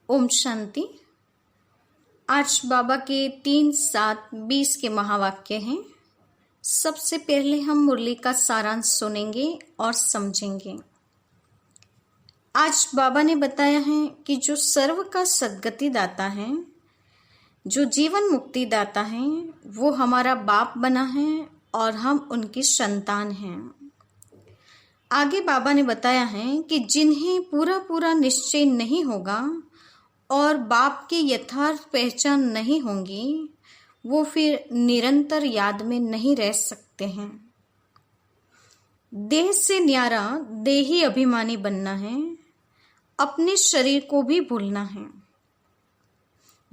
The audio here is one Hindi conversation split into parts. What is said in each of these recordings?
ओम शांति। आज बाबा के 3-7-20 के महावाक्य हैं। सबसे पहले हम मुरली का सारांश सुनेंगे और समझेंगे। आज बाबा ने बताया है कि जो सर्व का सद्गति दाता है, जो जीवन मुक्ति दाता है, वो हमारा बाप बना है और हम उनकी संतान हैं। आगे बाबा ने बताया है कि जिन्हें पूरा पूरा निश्चय नहीं होगा और बाप की यथार्थ पहचान नहीं होंगी, वो फिर निरंतर याद में नहीं रह सकते हैं। देह से न्यारा देही अभिमानी बनना है, अपने शरीर को भी भूलना है।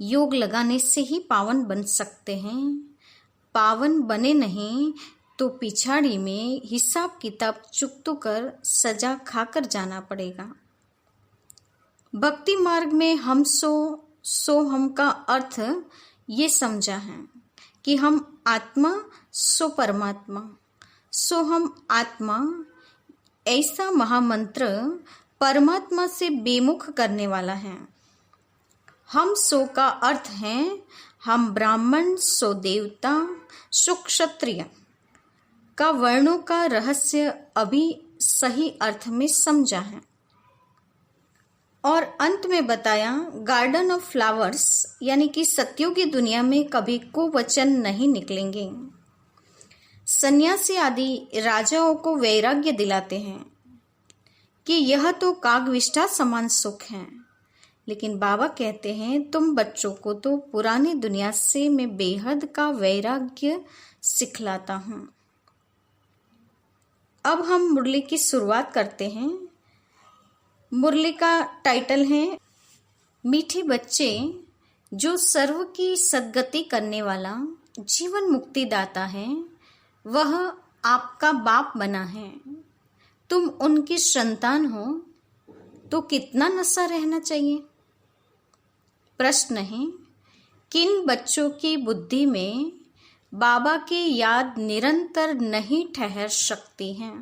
योग लगाने से ही पावन बन सकते हैं। पावन बने नहीं तो पिछाड़ी में हिसाब किताब चुकतो कर सजा खाकर जाना पड़ेगा। भक्ति मार्ग में हम सो हम का अर्थ ये समझा है कि हम आत्मा सो परमात्मा, सो हम आत्मा। ऐसा महामंत्र परमात्मा से बेमुख करने वाला है। हम सो का अर्थ है हम ब्राह्मण, सो देवता, सो क्षत्रिय का वर्णों का रहस्य अभी सही अर्थ में समझा है। और अंत में बताया गार्डन ऑफ फ्लावर्स यानी कि सत्युगी दुनिया में कभी को वचन नहीं निकलेंगे। सन्यासी आदि राजाओं को वैराग्य दिलाते हैं कि यह तो कागविष्ठा समान सुख है, लेकिन बाबा कहते हैं तुम बच्चों को तो पुरानी दुनिया से मैं बेहद का वैराग्य सिखलाता हूं। अब हम मुरली की शुरुआत करते हैं। मुरली का टाइटल है मीठे बच्चे, जो सर्व की सद्गति करने वाला जीवन मुक्ति दाता है, वह आपका बाप बना है। तुम उनकी संतान हो तो कितना नशा रहना चाहिए। प्रश्न है, किन बच्चों की बुद्धि में बाबा की याद निरंतर नहीं ठहर सकती है?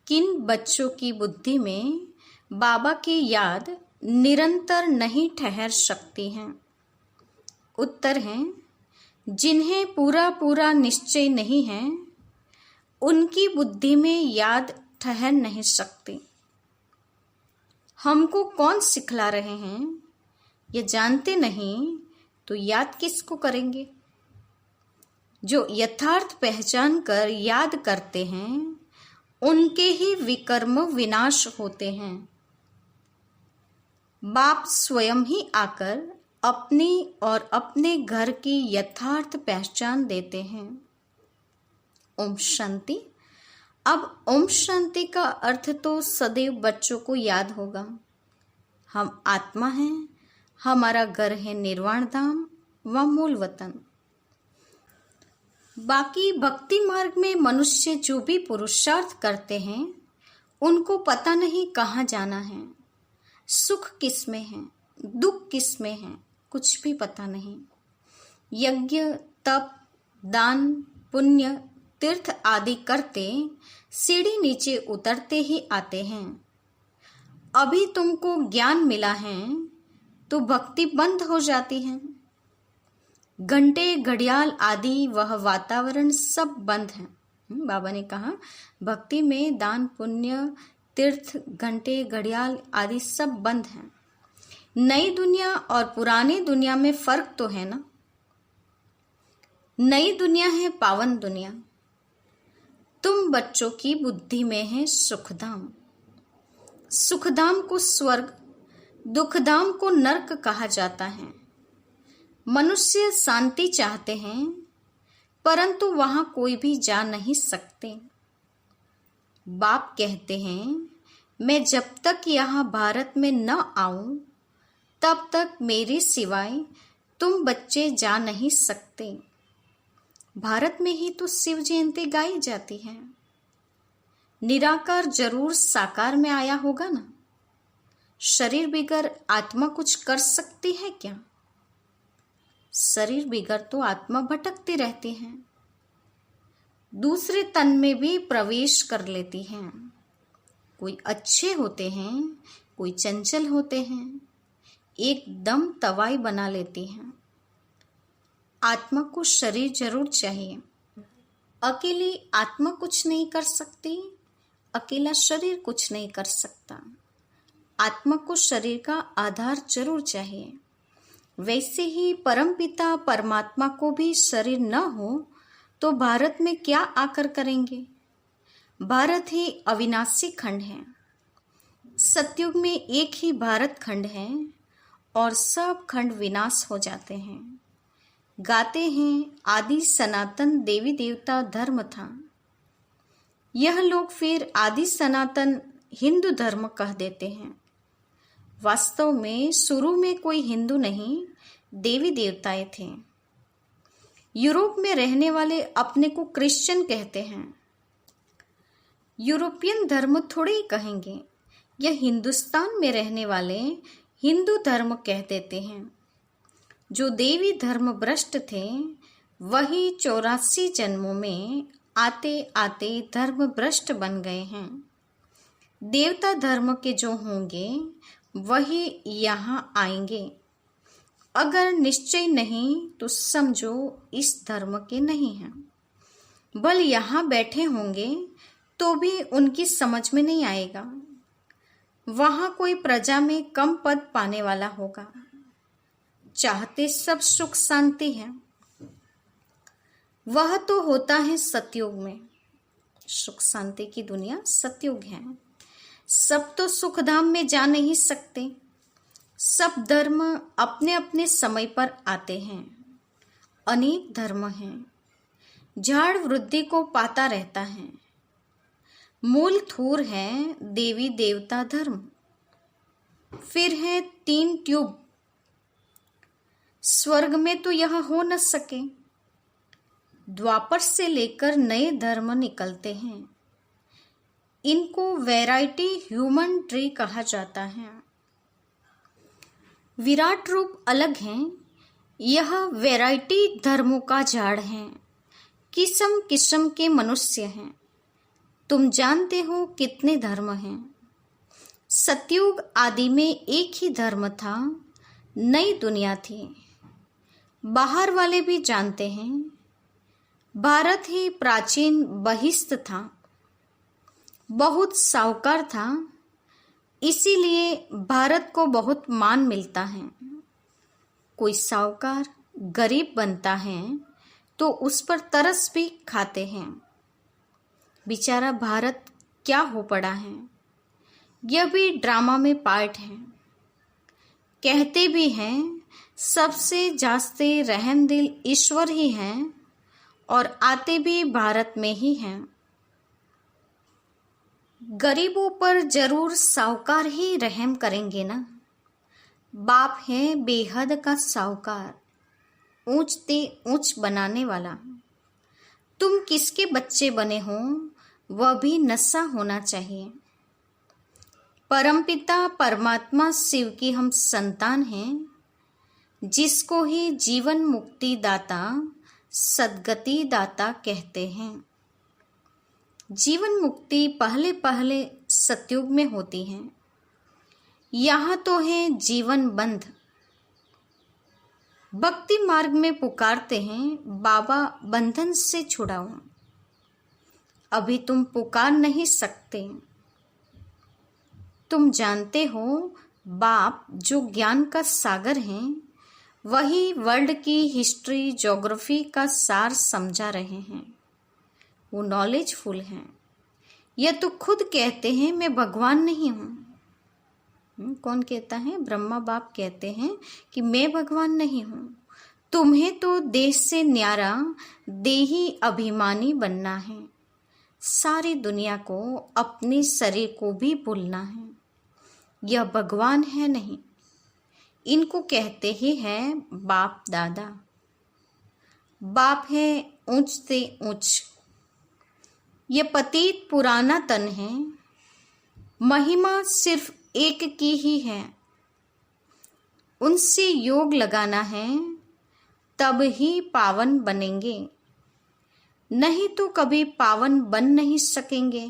किन बच्चों की बुद्धि में बाबा की याद निरंतर नहीं ठहर सकती है? उत्तर है, जिन्हें पूरा पूरा निश्चय नहीं है, उनकी बुद्धि में याद ठहर नहीं सकती। हमको कौन सिखला रहे हैं ये जानते नहीं तो याद किसको करेंगे? जो यथार्थ पहचान कर याद करते हैं, उनके ही विकर्म विनाश होते हैं। बाप स्वयं ही आकर अपनी और अपने घर की यथार्थ पहचान देते हैं। ओम शांति। अब ओम शांति का अर्थ तो सदैव बच्चों को याद होगा। हम आत्मा हैं, हमारा घर है निर्वाण धाम व मूल वतन। बाकी भक्ति मार्ग में मनुष्य जो भी पुरुषार्थ करते हैं, उनको पता नहीं कहाँ जाना है, सुख किस में है, दुख किस में है, कुछ भी पता नहीं। यज्ञ, तप, दान, पुण्य, तीर्थ आदि करते सीढ़ी नीचे उतरते ही आते हैं। अभी तुमको ज्ञान मिला है तो भक्ति बंद हो जाती है। घंटे, घड़ियाल आदि वह वातावरण सब बंद है। बाबा ने कहा भक्ति में दान, पुण्य, तीर्थ, घंटे, घड़ियाल आदि सब बंद है। नई दुनिया और पुरानी दुनिया में फर्क तो है ना। नई दुनिया है पावन दुनिया। तुम बच्चों की बुद्धि में है सुखधाम। सुखधाम को स्वर्ग, दुखधाम को नरक कहा जाता है। मनुष्य शांति चाहते हैं, परंतु वहां कोई भी जा नहीं सकते। बाप कहते हैं मैं जब तक यहाँ भारत में न आऊं, तब तक मेरे सिवाय तुम बच्चे जा नहीं सकते। भारत में ही तो शिव जयंती गाई जाती है। निराकार जरूर साकार में आया होगा ना। शरीर बिगर आत्मा कुछ कर सकती है क्या? शरीर बिगर तो आत्मा भटकती रहती है, दूसरे तन में भी प्रवेश कर लेती हैं। कोई अच्छे होते हैं, कोई चंचल होते हैं, एकदम तवाई बना लेती हैं। आत्मा को शरीर जरूर चाहिए। अकेली आत्मा कुछ नहीं कर सकती, अकेला शरीर कुछ नहीं कर सकता। आत्मा को शरीर का आधार जरूर चाहिए। वैसे ही परमपिता परमात्मा को भी शरीर न हो तो भारत में क्या आकर करेंगे। भारत ही अविनाशी खंड है। सतयुग में एक ही भारत खंड है और सब खंड विनाश हो जाते हैं। गाते हैं आदि सनातन देवी देवता धर्म था। यह लोग फिर आदि सनातन हिंदू धर्म कह देते हैं। वास्तव में शुरू में कोई हिंदू नहीं, देवी देवताएं थे। यूरोप में रहने वाले अपने को क्रिश्चियन कहते हैं। यूरोपियन धर्म थोड़े ही कहेंगे। यह हिंदुस्तान में रहने वाले हिंदू धर्म कह देते हैं। जो देवी धर्म भ्रष्ट थे वही 84 जन्मों में आते आते धर्म भ्रष्ट बन गए हैं। देवता धर्म के जो होंगे वही यहाँ आएंगे। अगर निश्चय नहीं तो समझो इस धर्म के नहीं हैं। बल यहाँ बैठे होंगे तो भी उनकी समझ में नहीं आएगा। वहाँ कोई प्रजा में कम पद पाने वाला होगा। चाहते सब सुख शांति है। वह तो होता है सतयुग में। सुख शांति की दुनिया सतयुग है। सब तो सुखधाम में जा नहीं सकते। सब धर्म अपने अपने समय पर आते हैं। अनेक धर्म हैं। झाड़ वृद्धि को पाता रहता है। मूल थूर है देवी देवता धर्म। फिर है 3 ट्यूब। स्वर्ग में तो यह हो न सके। द्वापर से लेकर नए धर्म निकलते हैं। इनको वैरायटी ह्यूमन ट्री कहा जाता है। विराट रूप अलग है। यह वैरायटी धर्मों का झाड़ है। किस्म किस्म के मनुष्य हैं। तुम जानते हो कितने धर्म हैं। सतयुग आदि में एक ही धर्म था, नई दुनिया थी। बाहर वाले भी जानते हैं। भारत ही प्राचीन बहिष्ठ था, बहुत साहूकार था। इसीलिए भारत को बहुत मान मिलता है। कोई साहूकार गरीब बनता है तो उस पर तरस भी खाते हैं। बेचारा भारत क्या हो पड़ा है। यह भी ड्रामा में पार्ट है। कहते भी हैं सबसे जास्ते रहम दिल ईश्वर ही हैं और आते भी भारत में ही हैं। गरीबों पर जरूर साहूकार ही रहम करेंगे ना। बाप है बेहद का साहूकार, ऊंचते ऊंच बनाने वाला। तुम किसके बच्चे बने हो वह भी नशा होना चाहिए। परमपिता परमात्मा शिव की हम संतान हैं, जिसको ही जीवन मुक्ति दाता सद्गति दाता कहते हैं। जीवन मुक्ति पहले पहले सतयुग में होती है। यहाँ तो है जीवन बंध। भक्ति मार्ग में पुकारते हैं बाबा बंधन से छुड़ाओ। अभी तुम पुकार नहीं सकते। तुम जानते हो बाप जो ज्ञान का सागर हैं वही वर्ल्ड की हिस्ट्री ज्योग्राफी का सार समझा रहे हैं। वो नॉलेजफुल हैं। यह तो खुद कहते हैं मैं भगवान नहीं हूँ। कौन कहता है? ब्रह्मा बाप कहते हैं कि मैं भगवान नहीं हूँ। तुम्हें तो देश से न्यारा देही अभिमानी बनना है। सारी दुनिया को अपने शरीर को भी भूलना है। यह भगवान है नहीं। इनको कहते ही हैं बाप दादा। बाप है ऊंच से ऊंच। ये पतित पुराना तन है। महिमा सिर्फ एक की ही है। उनसे योग लगाना है तब ही पावन बनेंगे, नहीं तो कभी पावन बन नहीं सकेंगे।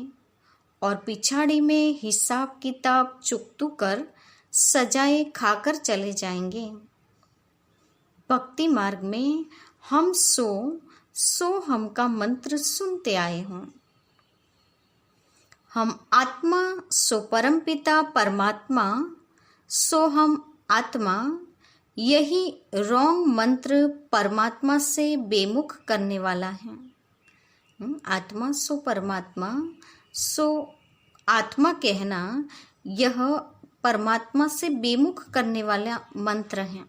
और पिछाड़ी में हिसाब किताब चुकतू कर सजाएं खाकर चले जाएंगे। भक्ति मार्ग में हम सो हम का मंत्र सुनते आए हों। हम आत्मा सो परमपिता परमात्मा, सो हम आत्मा, यही रॉन्ग मंत्र परमात्मा से बेमुख करने वाला है। आत्मा सो परमात्मा, सो आत्मा कहना यह परमात्मा से बेमुख करने वाला मंत्र है।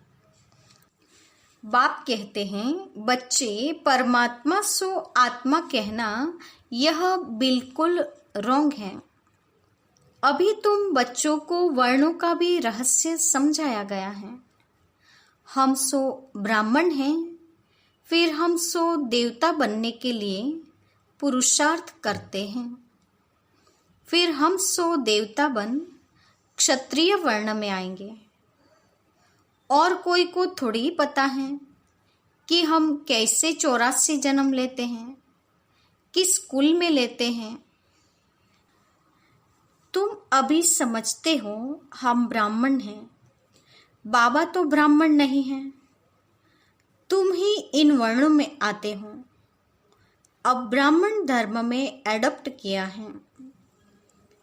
बाप कहते हैं, बच्चे परमात्मा सो आत्मा कहना यह बिल्कुल रॉन्ग है। अभी तुम बच्चों को वर्णों का भी रहस्य समझाया गया है। हम सो ब्राह्मण हैं, फिर हम सो देवता बनने के लिए पुरुषार्थ करते हैं। फिर हम सो देवता बन क्षत्रिय वर्ण में आएंगे। और कोई को थोड़ी पता है कि हम कैसे 84 जन्म लेते हैं, किस कुल में लेते हैं। तुम अभी समझते हो हम ब्राह्मण हैं, बाबा तो ब्राह्मण नहीं हैं। तुम ही इन वर्णों में आते हो। अब ब्राह्मण धर्म में एडॉप्ट किया है।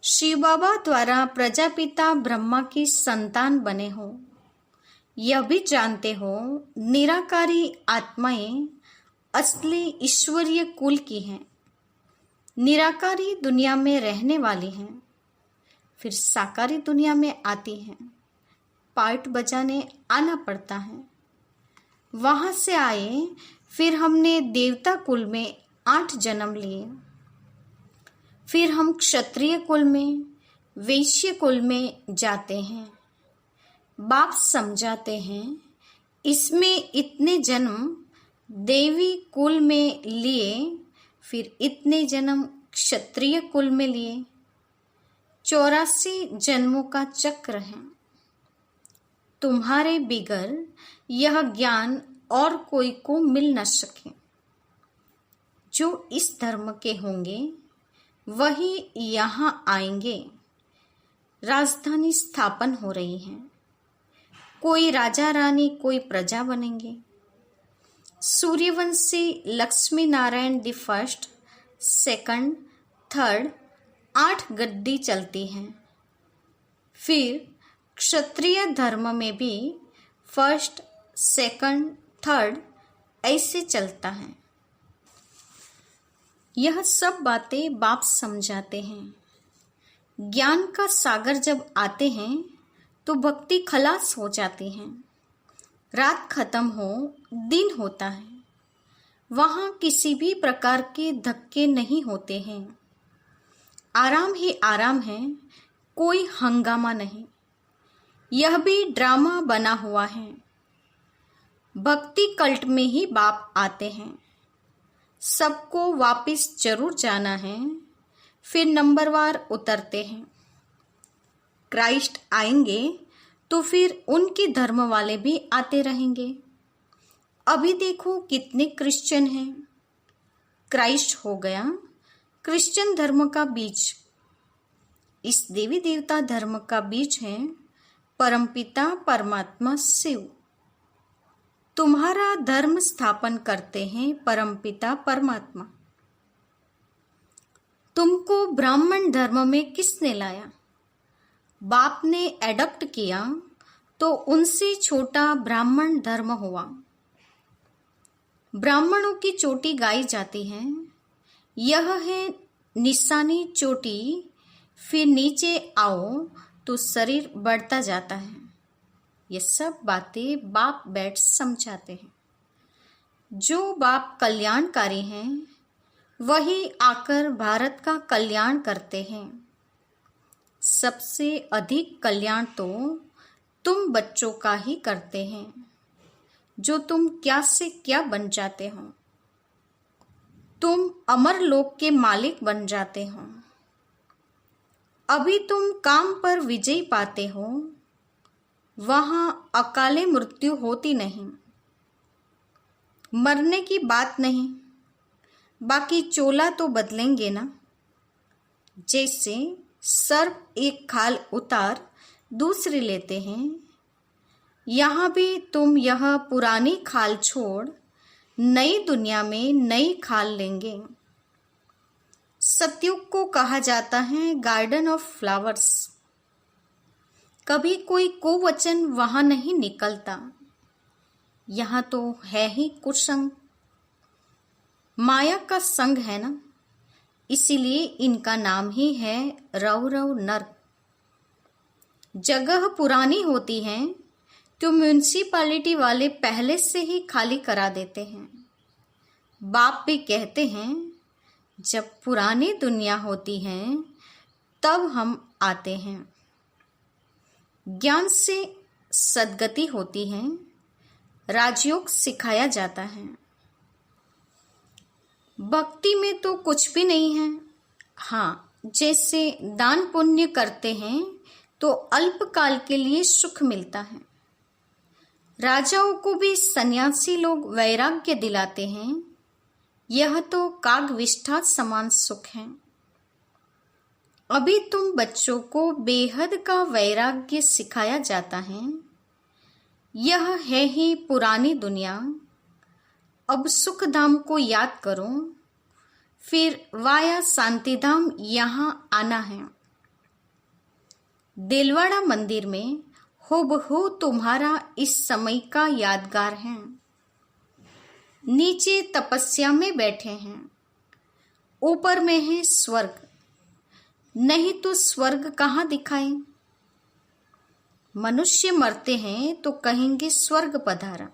शिव बाबा द्वारा प्रजापिता ब्रह्मा की संतान बने हो। यह भी जानते हो निराकारी आत्माएं असली ईश्वरीय कुल की हैं। निराकारी दुनिया में रहने वाली हैं, फिर साकारी दुनिया में आती हैं। पार्ट बजाने आना पड़ता है। वहां से आए, फिर हमने देवता कुल में 8 जन्म लिए। फिर हम क्षत्रिय कुल में, वैश्य कुल में जाते हैं। बाप समझाते हैं, इसमें इतने जन्म देवी कुल में लिए, फिर इतने जन्म क्षत्रिय कुल में लिए। 84 जन्मों का चक्र है। तुम्हारे बिगर यह ज्ञान और कोई को मिल न सके। जो इस धर्म के होंगे वही यहाँ आएंगे। राजधानी स्थापन हो रही है। कोई राजा रानी, कोई प्रजा बनेंगे। Suryavanshi Lakshmi Narayan the first, second, third 8 गद्दी चलती हैं। फिर क्षत्रिय धर्म में भी फर्स्ट, सेकंड, थर्ड ऐसे चलता है। यह सब बातें बाप समझाते हैं। ज्ञान का सागर जब आते हैं तो भक्ति खलास हो जाती है। रात खत्म हो, दिन होता है। वहाँ किसी भी प्रकार के धक्के नहीं होते हैं। आराम ही आराम है, कोई हंगामा नहीं। यह भी ड्रामा बना हुआ है। भक्ति कल्ट में ही बाप आते हैं। सबको वापिस जरूर जाना है, फिर नंबरवार उतरते हैं। क्राइस्ट आएंगे तो फिर उनके धर्म वाले भी आते रहेंगे। अभी देखो कितने क्रिश्चियन हैं। क्राइस्ट हो गया क्रिश्चियन धर्म का बीज। इस देवी देवता धर्म का बीज है परमपिता परमात्मा शिव। तुम्हारा धर्म स्थापन करते हैं परमपिता परमात्मा। तुमको ब्राह्मण धर्म में किसने लाया? बाप ने एडॉप्ट किया तो उनसे छोटा ब्राह्मण धर्म हुआ। ब्राह्मणों की चोटी गाई जाती है। यह है निशानी चोटी। फिर नीचे आओ तो शरीर बढ़ता जाता है। ये सब बातें बाप बैठ समझाते हैं। जो बाप कल्याणकारी हैं वही आकर भारत का कल्याण करते हैं। सबसे अधिक कल्याण तो तुम बच्चों का ही करते हैं, जो तुम क्या से क्या बन जाते हो। तुम अमर लोक के मालिक बन जाते हो। अभी तुम काम पर विजय पाते हो, वहां अकाले मृत्यु होती नहीं। मरने की बात नहीं, बाकी चोला तो बदलेंगे ना। जैसे सर्प एक खाल उतार दूसरी लेते हैं। यहाँ भी तुम यह पुरानी खाल छोड़ नई दुनिया में नई खाल लेंगे। सतयुग को कहा जाता है गार्डन ऑफ फ्लावर्स। कभी कोई कुवचन वहां नहीं निकलता। यहाँ तो है ही कुसंग। माया का संग है ना, इसीलिए इनका नाम ही है रव रव नर्क। जगह पुरानी होती है तो म्यूनिसिपैलिटी वाले पहले से ही खाली करा देते हैं। बाप भी कहते हैं जब पुरानी दुनिया होती है तब हम आते हैं। ज्ञान से सद्गति होती है, राजयोग सिखाया जाता है। भक्ति में तो कुछ भी नहीं है। हाँ, जैसे दान पुण्य करते हैं तो अल्पकाल के लिए सुख मिलता है। राजाओं को भी सन्यासी लोग वैराग्य दिलाते हैं। यह तो कागविष्ठा समान सुख है। अभी तुम बच्चों को बेहद का वैराग्य सिखाया जाता है। यह है ही पुरानी दुनिया। अब सुख धाम को याद करो, फिर वाया शांति धाम यहाँ आना है। दिलवाड़ा मंदिर में हुबहू तुम्हारा इस समय का यादगार है। नीचे तपस्या में बैठे हैं, ऊपर में है स्वर्ग। नहीं तो स्वर्ग कहाँ दिखाए। मनुष्य मरते हैं तो कहेंगे स्वर्ग पधारा।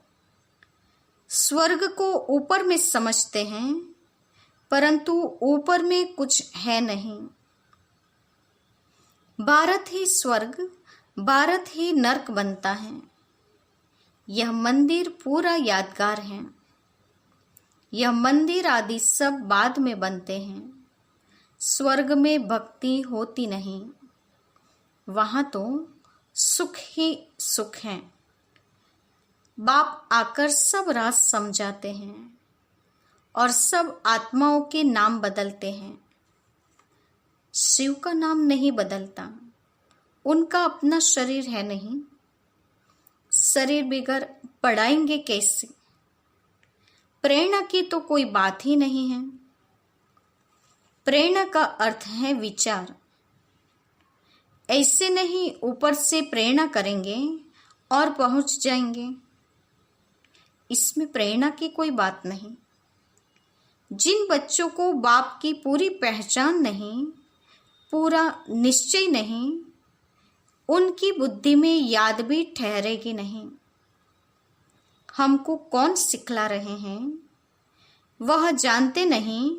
स्वर्ग को ऊपर में समझते हैं, परंतु ऊपर में कुछ है नहीं। भारत ही स्वर्ग, भारत ही नर्क बनता है। यह मंदिर पूरा यादगार है। यह मंदिर आदि सब बाद में बनते हैं। स्वर्ग में भक्ति होती नहीं, वहां तो सुख ही सुख है। बाप आकर सब राज समझाते हैं और सब आत्माओं के नाम बदलते हैं। शिव का नाम नहीं बदलता, उनका अपना शरीर है नहीं। शरीर बिगर पढ़ाएंगे कैसे। प्रेरणा की तो कोई बात ही नहीं है। प्रेरणा का अर्थ है विचार। ऐसे नहीं ऊपर से प्रेरणा करेंगे और पहुंच जाएंगे। इसमें प्रेरणा की कोई बात नहीं। जिन बच्चों को बाप की पूरी पहचान नहीं, पूरा निश्चय नहीं, उनकी बुद्धि में याद भी ठहरेगी नहीं। हमको कौन सिखला रहे हैं वह जानते नहीं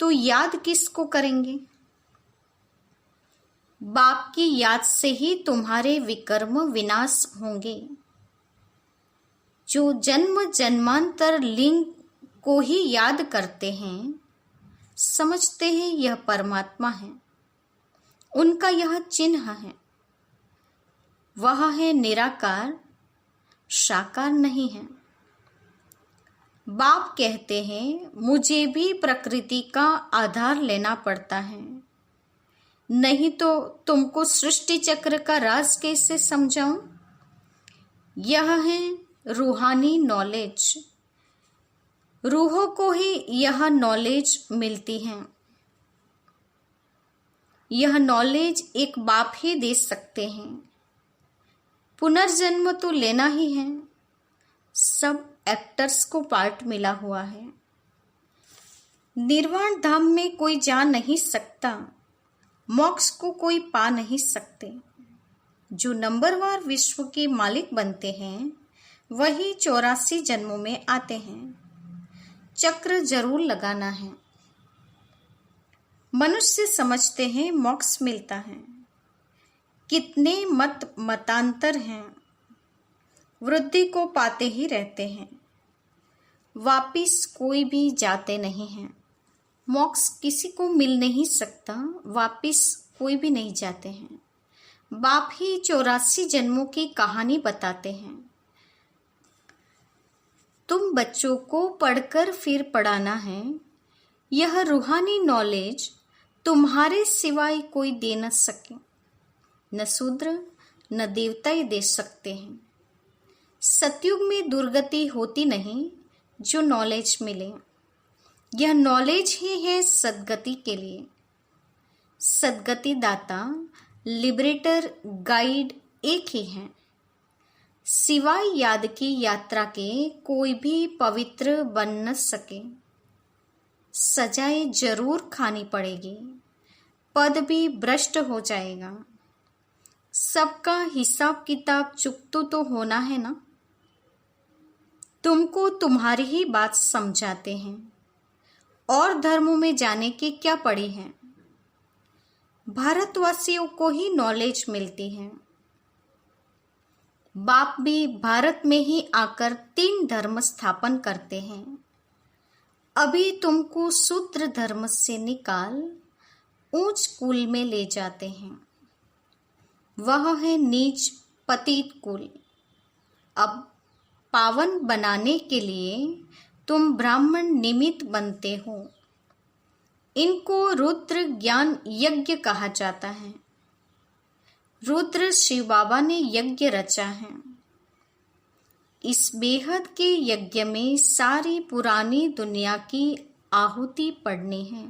तो याद किसको करेंगे। बाप की याद से ही तुम्हारे विकर्म विनाश होंगे। जो जन्म जन्मांतर लिंग को ही याद करते हैं, समझते हैं यह परमात्मा है, उनका यह चिन्ह है। वह है निराकार, साकार नहीं है। बाप कहते हैं मुझे भी प्रकृति का आधार लेना पड़ता है, नहीं तो तुमको सृष्टि चक्र का राज कैसे समझाऊं। यह है रूहानी नॉलेज। रूहों को ही यह नॉलेज मिलती है। यह नॉलेज एक बाप ही दे सकते हैं। पुनर्जन्म तो लेना ही है। सब एक्टर्स को पार्ट मिला हुआ है। निर्वाण धाम में कोई जा नहीं सकता, मोक्ष को कोई पा नहीं सकते। जो नंबरवार विश्व के मालिक बनते हैं वही 84 जन्मों में आते हैं। चक्र जरूर लगाना है। मनुष्य समझते हैं मोक्ष मिलता है। कितने मतांतर हैं, वृद्धि को पाते ही रहते हैं, वापिस कोई भी जाते नहीं हैं। मोक्ष किसी को मिल नहीं सकता, वापिस कोई भी नहीं जाते हैं। बाप ही 84 जन्मों की कहानी बताते हैं। तुम बच्चों को पढ़कर फिर पढ़ाना है। यह रूहानी नॉलेज तुम्हारे सिवाय कोई दे न सके। न शूद्र न देवता ही दे सकते हैं। सतयुग में दुर्गति होती नहीं जो नॉलेज मिले। यह नॉलेज ही है सद्गति के लिए। सद्गति दाता, लिबरेटर, गाइड एक ही है। सिवाय याद की यात्रा के कोई भी पवित्र बन न सके। सजाएं जरूर खानी पड़ेगी, पद भी भ्रष्ट हो जाएगा। सबका हिसाब किताब चुकता तो होना है ना। तुमको तुम्हारी ही बात समझाते हैं, और धर्मों में जाने की क्या पड़ी है। भारतवासियों को ही नॉलेज मिलती है। बाप भी भारत में ही आकर 3 धर्म स्थापन करते हैं। अभी तुमको शूद्र धर्म से निकाल ऊंच कुल में ले जाते हैं। वह है नीच पतित कुल। अब पावन बनाने के लिए तुम ब्राह्मण निमित्त बनते हो। इनको रुद्र ज्ञान यज्ञ कहा जाता है। रुद्र शिव बाबा ने यज्ञ रचा है। इस बेहद के यज्ञ में सारी पुरानी दुनिया की आहुति पड़नी है,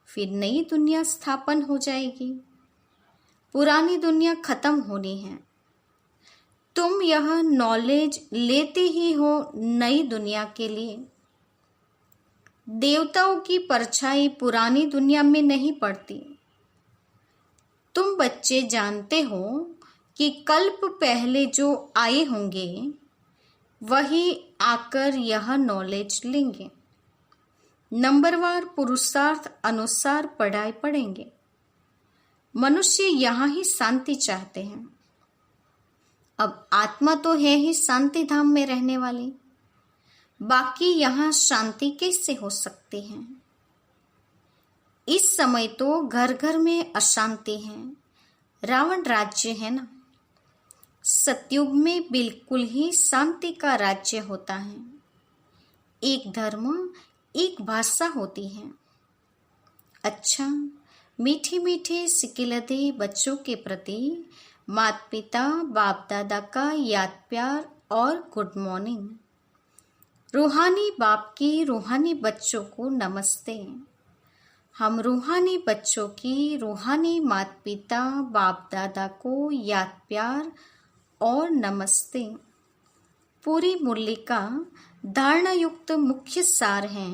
फिर नई दुनिया स्थापन हो जाएगी। पुरानी दुनिया खत्म होनी है। तुम यह नॉलेज लेते ही हो नई दुनिया के लिए। देवताओं की परछाई पुरानी दुनिया में नहीं पड़ती। तुम बच्चे जानते हो कि कल्प पहले जो आए होंगे वही आकर यह नॉलेज लेंगे। नंबरवार पुरुषार्थ अनुसार पढ़ाई पढ़ेंगे। मनुष्य यहाँ ही शांति चाहते हैं। अब आत्मा तो है ही शांति धाम में रहने वाली, बाकी यहाँ शांति कैसे हो सकती है। इस समय तो घर घर में अशांति है, रावण राज्य है ना। सतयुग में बिल्कुल ही शांति का राज्य होता है। एक धर्म, एक भाषा होती है। अच्छा, मीठे मीठे सिकिलधे बच्चों के प्रति माता पिता बाप दादा का याद प्यार और गुड मॉर्निंग। रूहानी बाप की रूहानी बच्चों को नमस्ते। हम रूहानी बच्चों की रूहानी माता पिता बाप दादा को याद प्यार और नमस्ते। पूरी मुरली का धारणा युक्त मुख्य सार है।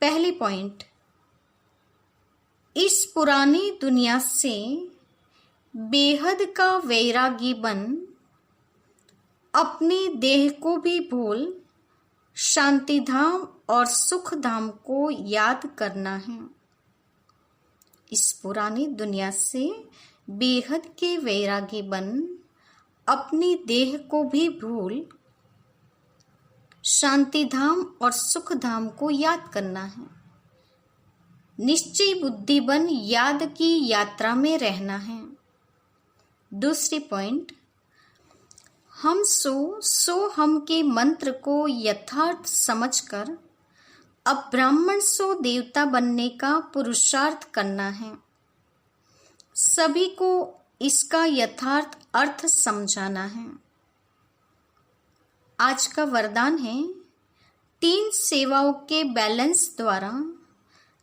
पहली पॉइंट, इस पुरानी दुनिया से बेहद का वैरागी बन अपनी देह को भी भूल शांति धाम और सुख धाम को याद करना है। इस पुरानी दुनिया से बेहद के वैरागी बन अपनी देह को भी भूल शांति धाम और सुख धाम को याद करना है। निश्चय बुद्धि बन याद की यात्रा में रहना है। दूसरी पॉइंट, हम सो हम के मंत्र को यथार्थ समझकर अब ब्राह्मण सो देवता बनने का पुरुषार्थ करना है। सभी को इसका यथार्थ अर्थ समझाना है। आज का वरदान है, 3 सेवाओं के बैलेंस द्वारा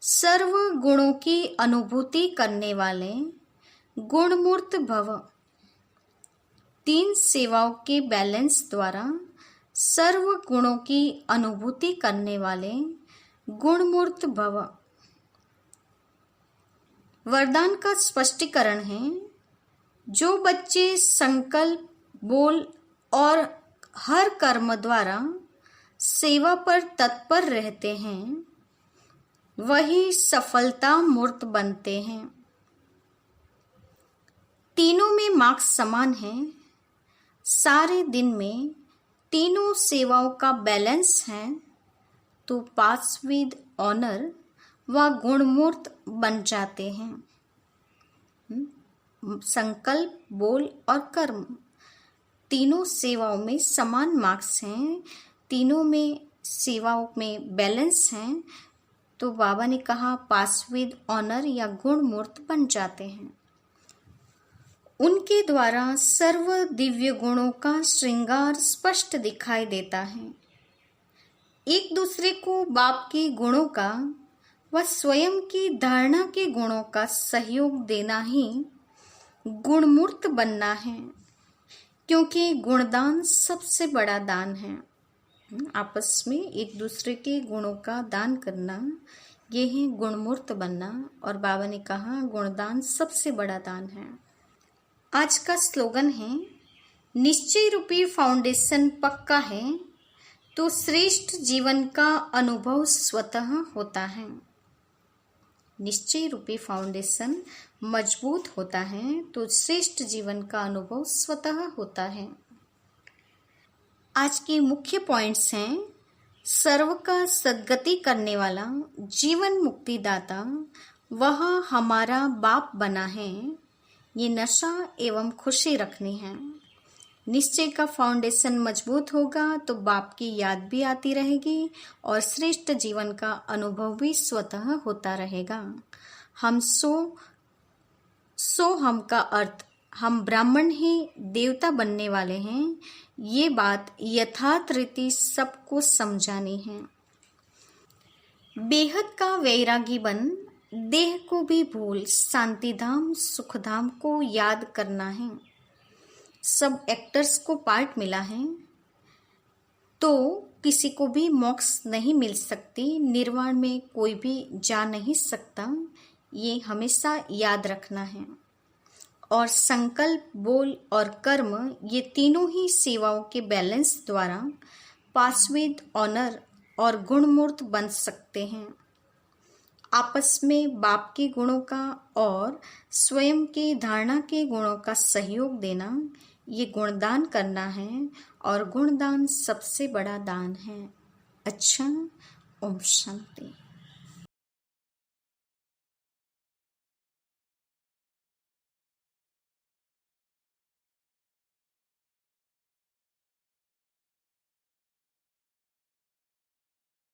सर्व गुणों की अनुभूति करने वाले गुणमूर्त भव। 3 सेवाओं के बैलेंस द्वारा सर्व गुणों की अनुभूति करने वाले गुणमूर्त भव। वरदान का स्पष्टीकरण है, जो बच्चे संकल्प, बोल और हर कर्म द्वारा सेवा पर तत्पर रहते हैं वही सफलता मूर्त बनते हैं। तीनों में मार्क्स समान है। सारे दिन में तीनों सेवाओं का बैलेंस है तो पास विद ऑनर व गुणमूर्त बन जाते हैं। संकल्प, बोल और कर्म तीनों सेवाओं में समान मार्क्स हैं। तीनों में सेवाओं में बैलेंस हैं तो बाबा ने कहा पास विद ऑनर या गुणमूर्त बन जाते हैं। उनके द्वारा सर्व दिव्य गुणों का श्रृंगार स्पष्ट दिखाई देता है। एक दूसरे को बाप के गुणों का व स्वयं की धारणा के गुणों का सहयोग देना ही गुणमूर्त बनना है, क्योंकि गुणदान सबसे बड़ा दान है। आपस में एक दूसरे के गुणों का दान करना, ये है गुणमूर्त बनना। और बाबा ने कहा गुणदान सबसे बड़ा दान है। आज का स्लोगन है, निश्चय रूपी फाउंडेशन पक्का है तो श्रेष्ठ जीवन का अनुभव स्वतः होता है। निश्चय रूपी फाउंडेशन मजबूत होता है तो श्रेष्ठ जीवन का अनुभव स्वतः होता है। आज के मुख्य पॉइंट्स हैं, सर्व का सद्गति करने वाला जीवन मुक्ति दाता वह हमारा बाप बना है। ये नशा एवं खुशी रखनी है। निश्चय का फाउंडेशन मजबूत होगा तो बाप की याद भी आती रहेगी और श्रेष्ठ जीवन का अनुभव भी स्वतः होता रहेगा। हम सो हम का अर्थ हम ब्राह्मण ही देवता बनने वाले हैं, ये बात यथार्थ रीति सबको समझानी है। बेहद का वैरागी बन देह को भी भूल शांतिधाम सुखधाम को याद करना है। सब एक्टर्स को पार्ट मिला है तो किसी को भी मोक्ष नहीं मिल सकती, निर्वाण में कोई भी जा नहीं सकता, ये हमेशा याद रखना है। और संकल्प, बोल और कर्म ये तीनों ही सेवाओं के बैलेंस द्वारा पासविद ऑनर और गुणमूर्त बन सकते हैं। आपस में बाप के गुणों का और स्वयं के धारणा के गुणों का सहयोग देना, ये गुणदान करना है और गुणदान सबसे बड़ा दान है। अच्छा, ओम शांति।